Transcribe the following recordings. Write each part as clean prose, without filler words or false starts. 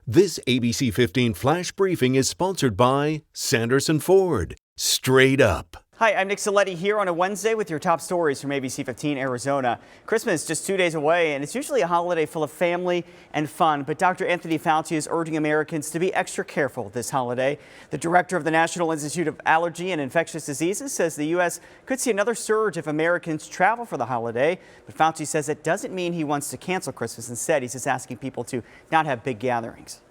This ABC 15 Flash Briefing is sponsored by Sanderson Ford. Straight up. Hi, I'm Nick Saletti here on a Wednesday with your top stories from ABC15 Arizona. Christmas just 2 days away, and it's usually a holiday full of family and fun. But Dr. Anthony Fauci is urging Americans to be extra careful this holiday. The director of the National Institute of Allergy and Infectious Diseases says the U.S. could see another surge if Americans travel for the holiday. But Fauci says it doesn't mean he wants to cancel Christmas. Instead, he's just asking people to not have big gatherings.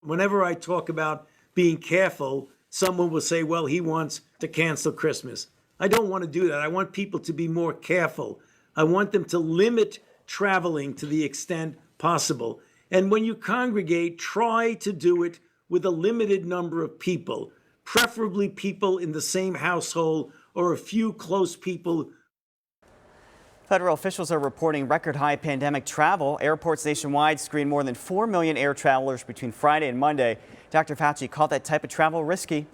Whenever I talk about being careful, someone will say, well, he wants to cancel Christmas. I don't want to do that. I want people to be more careful. I want them to limit traveling to the extent possible. And when you congregate, try to do it with a limited number of people, preferably people in the same household or a few close people. Federal officials are reporting record-high pandemic travel. Airports nationwide screened more than 4 million air travelers between Friday and Monday. Dr. Fauci called that type of travel risky.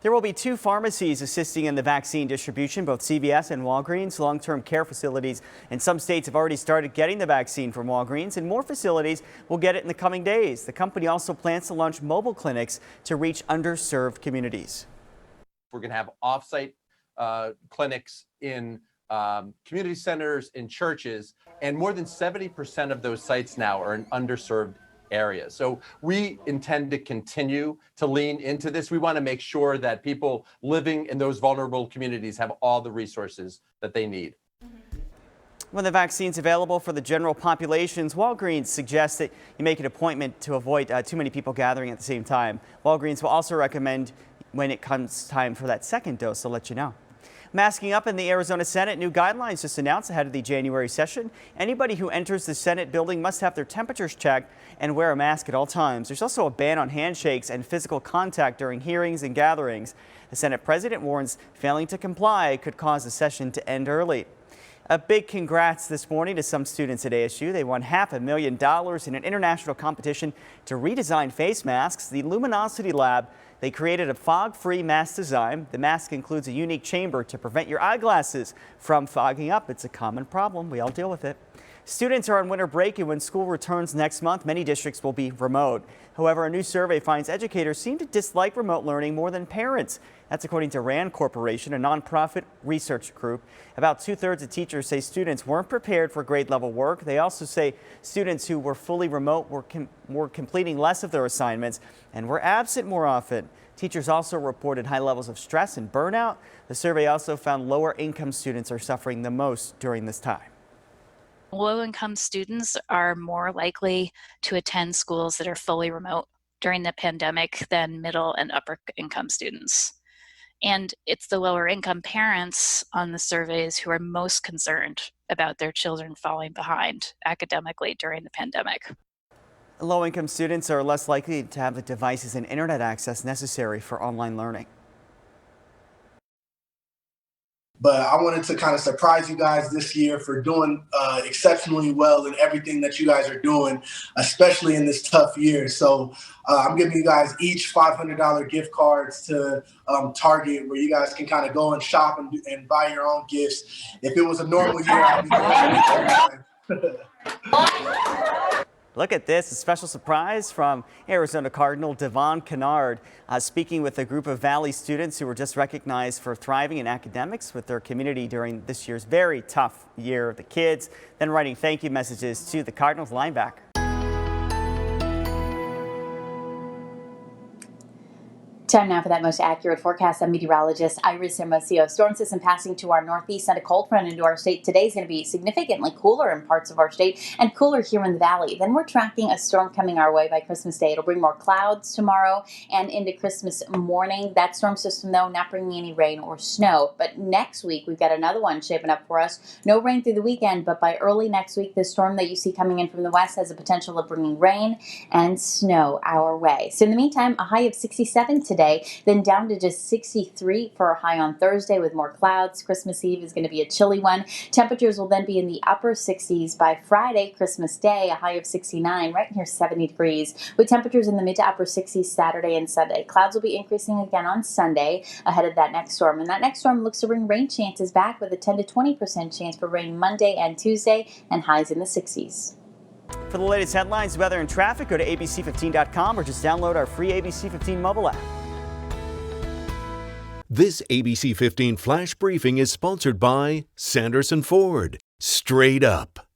There will be 2 pharmacies assisting in the vaccine distribution, both CVS and Walgreens. Long-term care facilities in some states have already started getting the vaccine from Walgreens, and more facilities will get it in the coming days. The company also plans to launch mobile clinics to reach underserved communities. We're going to have off-site clinics in community centers, in churches, and more than 70% of those sites now are in underserved areas. So we intend to continue to lean into this. We want to make sure that people living in those vulnerable communities have all the resources that they need. When the vaccine's available for the general populations, Walgreens suggests that you make an appointment to avoid too many people gathering at the same time. Walgreens will also recommend when it comes time for that second dose, they'll let you know. Masking up in the Arizona Senate. New guidelines just announced ahead of the January session. Anybody who enters the Senate building must have their temperatures checked and wear a mask at all times. There's also a ban on handshakes and physical contact during hearings and gatherings. The Senate president warns failing to comply could cause the session to end early. A big congrats this morning to some students at ASU. They won $500,000 in an international competition to redesign face masks. The Luminosity Lab, they created a fog-free mask design. The mask includes a unique chamber to prevent your eyeglasses from fogging up. It's a common problem. We all deal with it. Students are on winter break, and when school returns next month, many districts will be remote. However, a new survey finds educators seem to dislike remote learning more than parents. That's according to RAND Corporation, a nonprofit research group. About 2/3 of teachers say students weren't prepared for grade-level work. They also say students who were fully remote were completing less of their assignments and were absent more often. Teachers also reported high levels of stress and burnout. The survey also found lower-income students are suffering the most during this time. Low-income students are more likely to attend schools that are fully remote during the pandemic than middle and upper income students. And it's the lower income parents on the surveys who are most concerned about their children falling behind academically during the pandemic. Low-income students are less likely to have the devices and internet access necessary for online learning. But I wanted to kind of surprise you guys this year for doing exceptionally well in everything that you guys are doing, especially in this tough year. So I'm giving you guys each $500 gift cards to Target, where you guys can kind of go and shop and buy your own gifts. If it was a normal year, I'd be going. Look at this, a special surprise from Arizona Cardinal Devon Kennard, speaking with a group of Valley students who were just recognized for thriving in academics with their community during this year's very tough year. The kids then writing thank you messages to the Cardinals linebacker. Time now for that most accurate forecast. I'm meteorologist Iris Hermosillo. Storm system passing to our northeast and a cold front into our state. Today's going to be significantly cooler in parts of our state and cooler here in the valley. Then we're tracking a storm coming our way by Christmas Day. It'll bring more clouds tomorrow and into Christmas morning. That storm system, though, not bringing any rain or snow. But next week, we've got another one shaping up for us. No rain through the weekend, but by early next week, the storm that you see coming in from the west has the potential of bringing rain and snow our way. So in the meantime, a high of 67 today, then down to just 63 for a high on Thursday with more clouds. Christmas Eve is going to be a chilly one. Temperatures will then be in the upper 60s by Friday, Christmas Day, a high of 69, right near 70 degrees, with temperatures in the mid to upper 60s Saturday and Sunday. Clouds will be increasing again on Sunday ahead of that next storm, and that next storm looks to bring rain chances back with a 10 to 20% chance for rain Monday and Tuesday, and highs in the 60s. For the latest headlines, weather, and traffic, go to abc15.com or just download our free ABC15 mobile app. This ABC 15 Flash Briefing is sponsored by Sanderson Ford. Straight up.